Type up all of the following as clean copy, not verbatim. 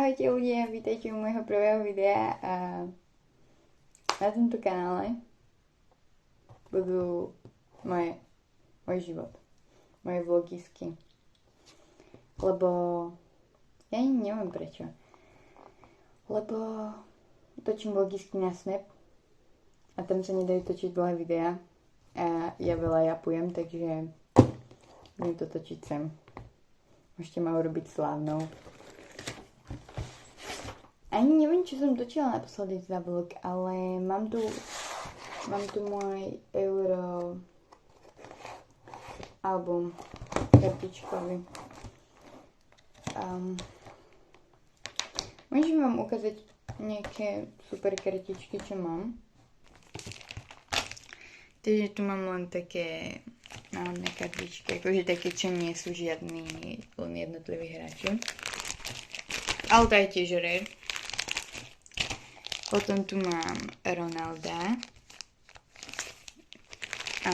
Ahojte ľudia, vítajte u môjho prvého videa na tomto kanále budú môj život, moje vlogisky, lebo ja ani neviem prečo, lebo točím vlogisky na Snap a tam sa nedajú točiť dlhé videá a ja veľa japujem, takže budem to točiť sem. Môžete ma urobiť slávnou. Ani neviem, čo som točila naposledy za vlog, ale mám tu môj euro album kartičkový. Môžem vám ukázať nejaké super kartičky, čo mám. Takže tu mám len také náhodné kartičky, akože také, čo nie sú žiadni len jednotliví hráči. Ale to je tiež rare. Potom tu mám Ronalda. A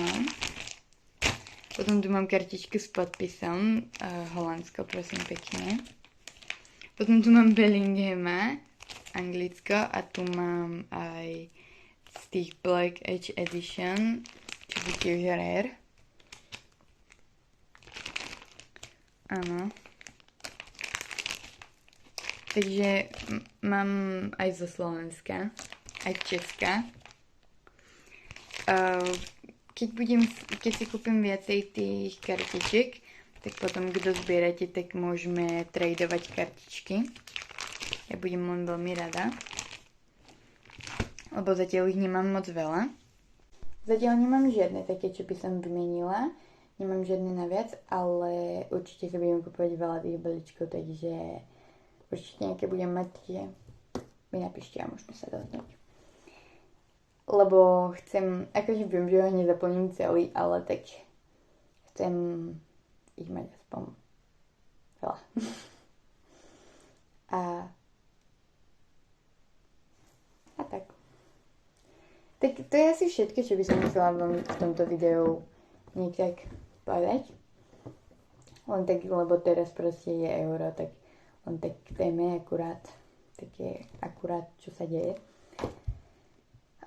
potom tu mám kartičku s podpisom Holandsko, prosím pekne. Potom tu mám Bellinghama, Anglicko, a tu mám aj z tých Black Edge Edition, čo je tiež rare. Áno. Takže mám aj zo Slovenska, aj Česka. Keď si kúpim viacej tých kartičiek, tak potom, kto zbierate, tak môžeme tradovať kartičky. Ja budem len veľmi rada, lebo zatiaľ ich nemám moc veľa. Zatiaľ nemám žiadne také, čo by som vymenila. Nemám žiadne naviac, ale určite sa budem kúpovať veľa tých balíčkov, takže určite nejaké budem mať, že mi napíšte a môžeme sa dohodnúť. Lebo chcem, akože viem, že ho nezaplním celý, ale tak chcem ich mať aspoň veľa. A tak. Tak to je asi všetko, čo by som chcela vám v tomto videu niekak povedať. Len tak, lebo teraz proste je euro, tak len tak k téme akurát, také akurát, čo sa deje.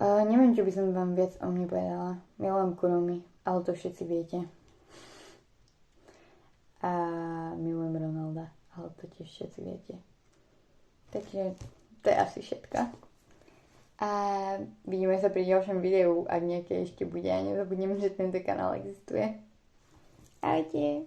Neviem, čo by som vám viac o mne povedala. Milujem Kurumi, ale to všetci viete. A milujem Ronalda, ale to tiež všetci viete. Takže to je asi všetko. A vidíme sa pri ďalšom videu, ak nejaké ešte bude. A nezabudnem, že tento kanál existuje. Ahojte.